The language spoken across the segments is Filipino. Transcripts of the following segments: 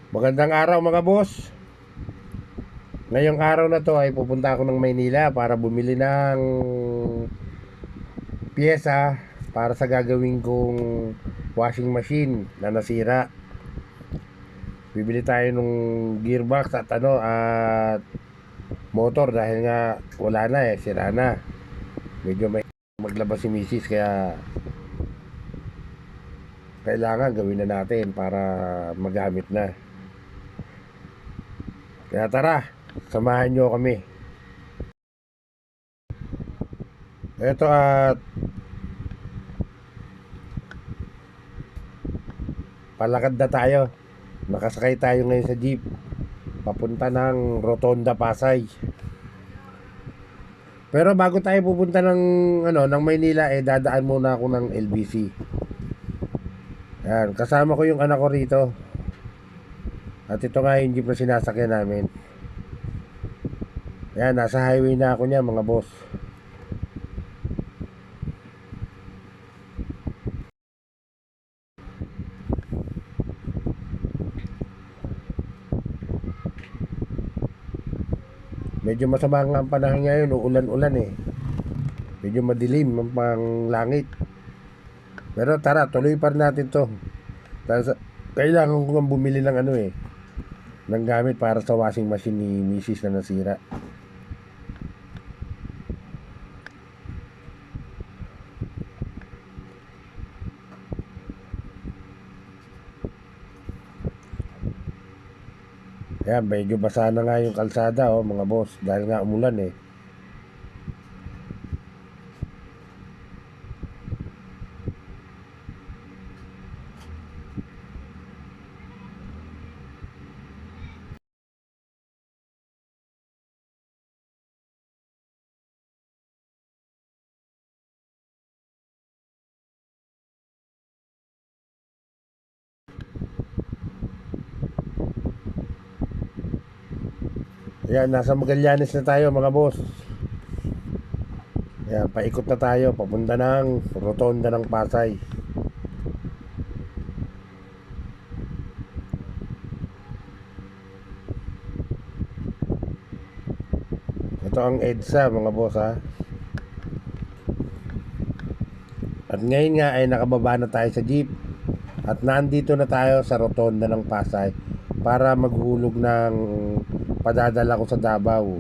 Magandang araw mga boss. Ngayong araw na to ay pupunta ako ng Maynila para bumili ng piyesa para sa gagawin kong washing machine na nasira. Bibili tayo ng gearbox at motor dahil nga wala na sira na. Medyo may maglabas si misis kaya kailangan gawin na natin para magamit na. Kaya tara, samahan nyo kami. Ito at palakad na tayo. Nakasakay tayo ngayon sa jeep papunta ng Rotonda, Pasay. Pero bago tayo pupunta ng Maynila dadaan muna ako ng LBC. Yan, kasama ko yung anak ko rito. At ito nga yung jeep na sinasakyan namin. Yan, nasa highway na ako niya mga boss. Medyo masama nga ang panahon ngayon, uulan-ulan Medyo madilim ang pang langit. Pero tara, tuloy pa rin natin to. Kailangan ko nga bumili ng ng gamit para sa washing machine ni Mrs. na nasira. Ayan, medyo basa na nga yung kalsada mga boss dahil nga umulan Ayan, nasa Magallanes na tayo mga boss. Ayan, paikot na tayo papunta ng Rotonda ng Pasay. Ito ang EDSA mga boss At ngayon nga ay nakababa na tayo sa jeep. At nandito na tayo sa Rotonda ng Pasay para maghulog ng padadala ko sa Davao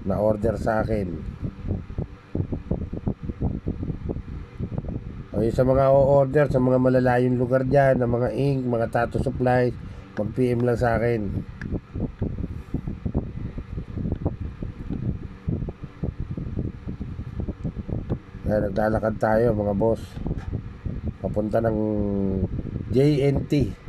na order sa akin. O sa mga o-order sa mga malalayong lugar dyan, ng mga ink, mga tattoo supplies, mag-PM lang sa akin. Kaya naglalakad tayo mga boss papunta ng JNT.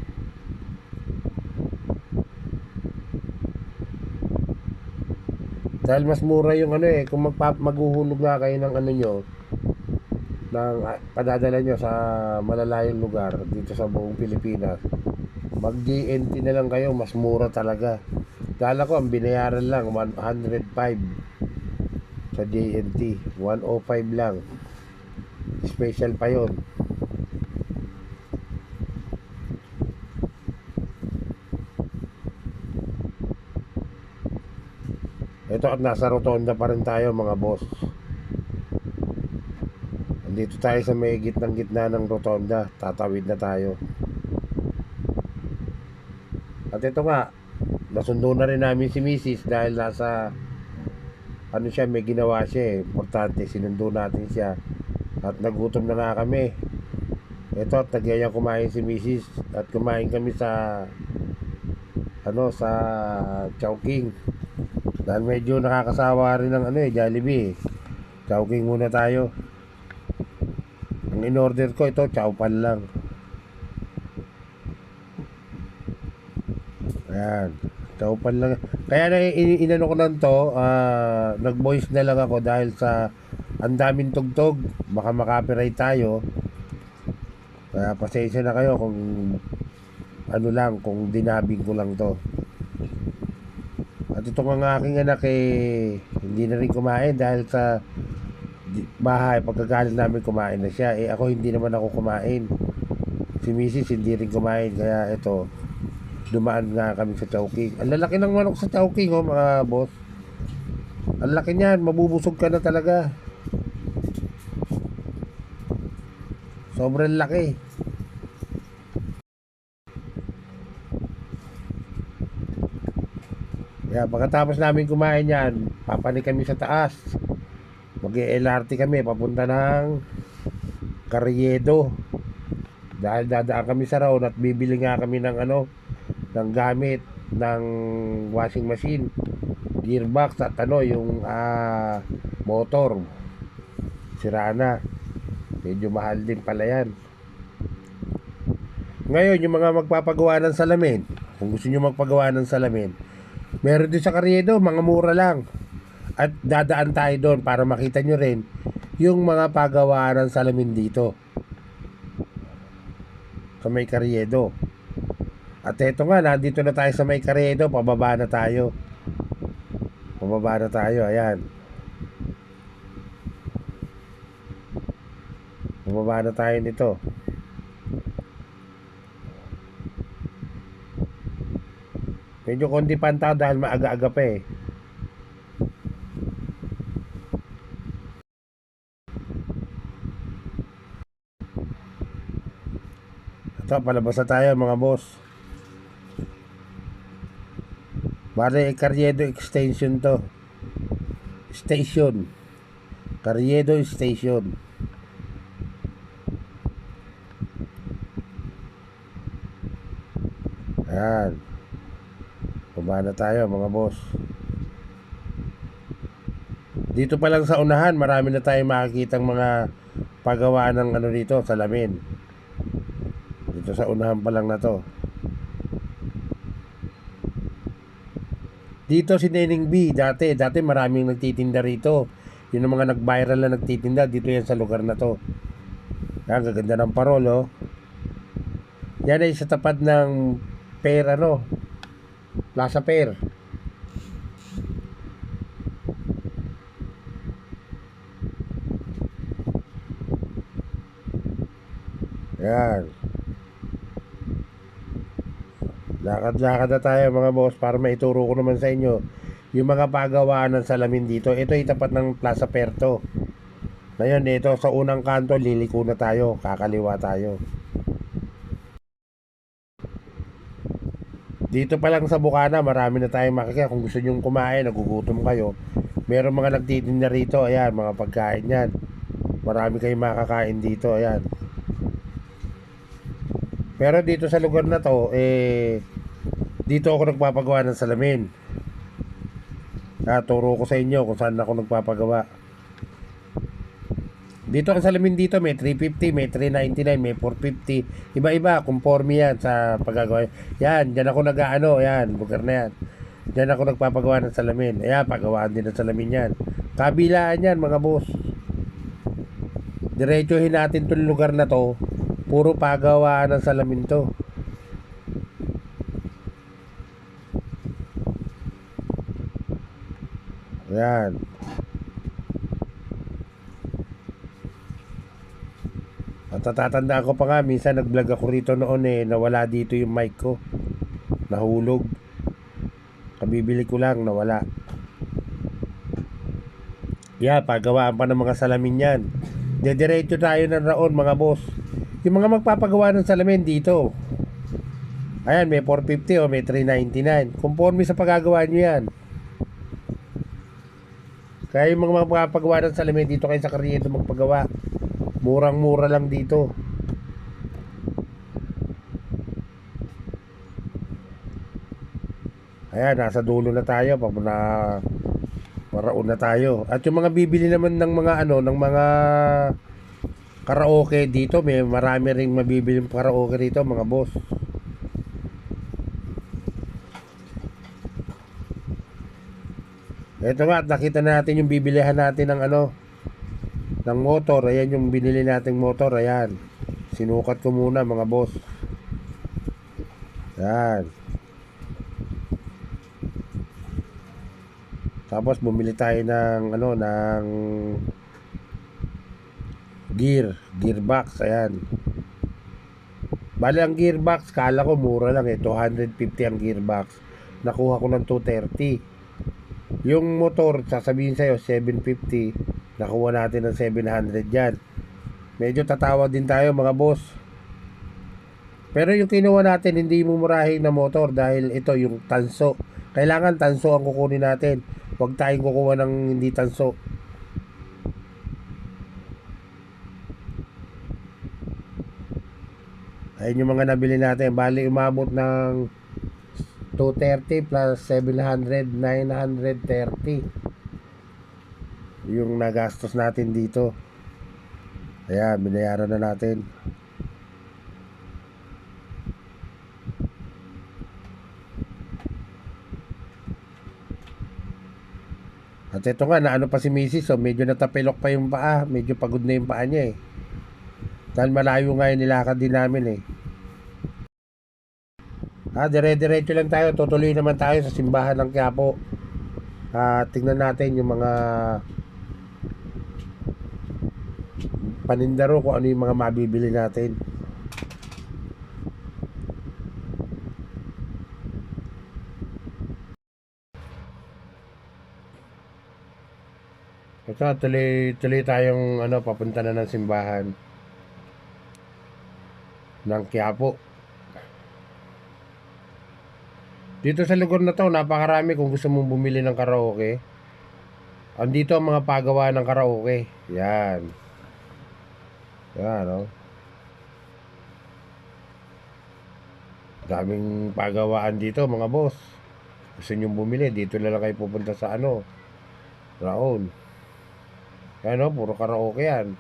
Dahil mas mura yung kung maghuhulog na kayo ng nyo ng padadala nyo sa malalayong lugar dito sa buong Pilipinas, mag JNT na lang kayo, mas mura talaga. Kala ko ang binayaran lang 105 sa JNT, 105 lang, special pa yon. Ito at nasa Rotonda pa rin tayo mga boss. Andito tayo sa may gitna ng Rotonda. Tatawid na tayo. At ito nga, nasundo na rin namin si Mrs. dahil nasa may ginawa siya importante, sinundo natin siya. At nagutom na nga kami. Ito at nagyayang kumain si Mrs. At kumain kami sa sa Chowking. Dahil medyo nakakasawa rin ng Jollibee Chowking muna tayo. Ang in-order ko ito, chowpan lang. Ayan, chowpan lang. Kaya na inano ko lang to, nag-voice na lang ako dahil sa ang daming tugtog, baka makapiright tayo. Kaya pasensya na kayo kung kung dinabing ko lang to. At ito nga aking anak hindi na rin kumain dahil sa bahay. Pagkagaling namin kumain na siya. Ako hindi naman ako kumain. Si Mrs. hindi rin kumain. Kaya ito, dumaan nga kami sa Chowking. Ang lalaki ng manok sa Chowking, oh, mga boss. Ang laki niyan, mabubusog ka na talaga. Sobrang laki. Kaya pagkatapos namin kumain yan, papanik kami sa taas. Mag-LRT kami papunta ng Carriedo. Dahil dadaan kami sa Raon at bibili nga kami ng ng gamit ng washing machine, gearbox at yung motor. Sira na. Medyo mahal din pala yan. Ngayon, yung mga magpapagawa ng salamin, kung gusto nyo magpagawa ng salamin, meron din sa Carriedo, mga mura lang. At dadaan tayo doon para makita nyo rin yung mga pagawaan ng salamin dito sa may Carriedo. At eto nga, nandito na tayo sa may Carriedo. Pababa na tayo. Ayan. Pababa na tayo nito. Medyo konti pa ang tao dahil maaga-aga pa eh. Ito, palabas na tayo mga boss. Bale, Carriedo extension to. Station. Carriedo Station. Ayan. Baba na tayo mga boss. Dito pa lang sa unahan, marami na tayong makikitang mga paggawa ng dito, salamin. Dito sa unahan pa lang na to. Dito si Neneng B, dati maraming nagtitinda rito. Yun ang mga nag-viral na nagtitinda, dito yan sa lugar na to. Yan, gaganda ng parol, oh. Yan ay sa tapat ng Plaza Fair. Yan. Lakad-lakad na tayo mga boss para maituro ko naman sa inyo yung mga pagawaan ng salamin dito. Ito ay tapat ng Plaza Fair to. Ngayon dito sa unang kanto, liliko na tayo, kakaliwa tayo. Dito pa lang sa Bukana, marami na tayong makikita. Kung gusto nyong kumain, nagugutom kayo, meron mga nagtitinda rito. Ayan, mga pagkain yan. Marami kayong makakain dito. Ayan. Pero dito sa lugar na to, dito ako nagpapagawa ng salamin. Turo ko sa inyo kung saan ako nagpapagawa. Dito ang salamin dito, may 350, may 399, may 450. Iba-iba, conforme yan sa paggagawa. Yan, dyan ako yan, lugar na yan. Dyan ako nagpapagawa ng salamin. Ayan, pagawaan din ng salamin yan. Kabilaan yan, mga boss. Diretsuhin natin itong lugar na to. Puro pagawaan ng salamin to. Ayan. At natatandaan ko pa nga, minsan nag-vlog ako rito noon nawala dito yung mic ko. Nahulog. Kabibili ko lang, nawala. Yeah, pagawaan pa ng mga salamin yan. Dediretso tayo ng Raon mga boss. Yung mga magpapagawa ng salamin dito. Ayan, may 450 o may 399. Conforme sa paggagawa nyo yan. Kaya yung mga magpapagawa ng salamin dito kayo sa Carriedo magpagawa. Murang-mura lang dito. Ayan, nasa dulo na tayo. Paraon na tayo. At yung mga bibili naman ng mga ng mga karaoke dito, may marami ring mabibiling karaoke dito mga boss. Ito nga, nakita natin yung bibilihan natin ng ng motor. Ayan yung binili nating motor. Ayan, sinukat ko muna mga boss. Ayan. Tapos bumili tayo ng ng gearbox. Ayan. Bali ang gearbox, kala ko mura lang 250 ang gearbox. Nakuha ko ng 230. Yung motor, sasabihin sa'yo 750. Nakuha natin ng 700 yan. Medyo tatawa din tayo mga boss. Pero yung kinuha natin, hindi mumurahin na motor dahil ito yung tanso. Kailangan tanso ang kukunin natin. Huwag tayong kukuha ng hindi tanso. Ayun yung mga nabili natin. Bali umabot ng 230 plus 700, 930 yung nagastos natin dito. Ayan, binayaran na natin. At ito nga, naano pa si Mrs. So medyo natapilok pa yung paa. Medyo pagod na yung paa niya eh. Dahil malayo nga yung nilakad din namin eh. Dire-diretso lang tayo. Tutuloy naman tayo sa simbahan ng Quiapo. Tingnan natin yung mga panindaro kung ano yung mga mabibili natin. Ito, tuloy tayong papunta na ng simbahan ng Quiapo. Dito sa lugar na to, napakarami kung gusto mong bumili ng karaoke. Andito ang mga pagawa ng karaoke. Yan. Yan, oh. Daming pagawaan dito, mga boss. Gusto nyo bumili, dito na lang kayo pupunta sa Raon. Yan, oh, puro karaoke yan.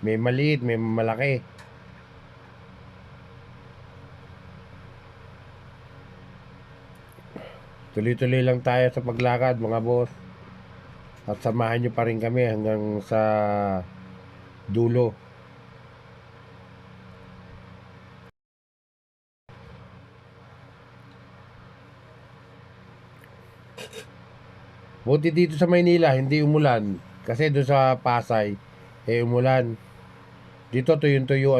May maliit, may malaki. Tuloy-tuloy lang tayo sa paglakad mga boss. At samahan nyo pa rin kami hanggang sa dulo. Buti dito sa Maynila hindi umulan. Kasi doon sa Pasay umulan. Dito tuyong-tuyo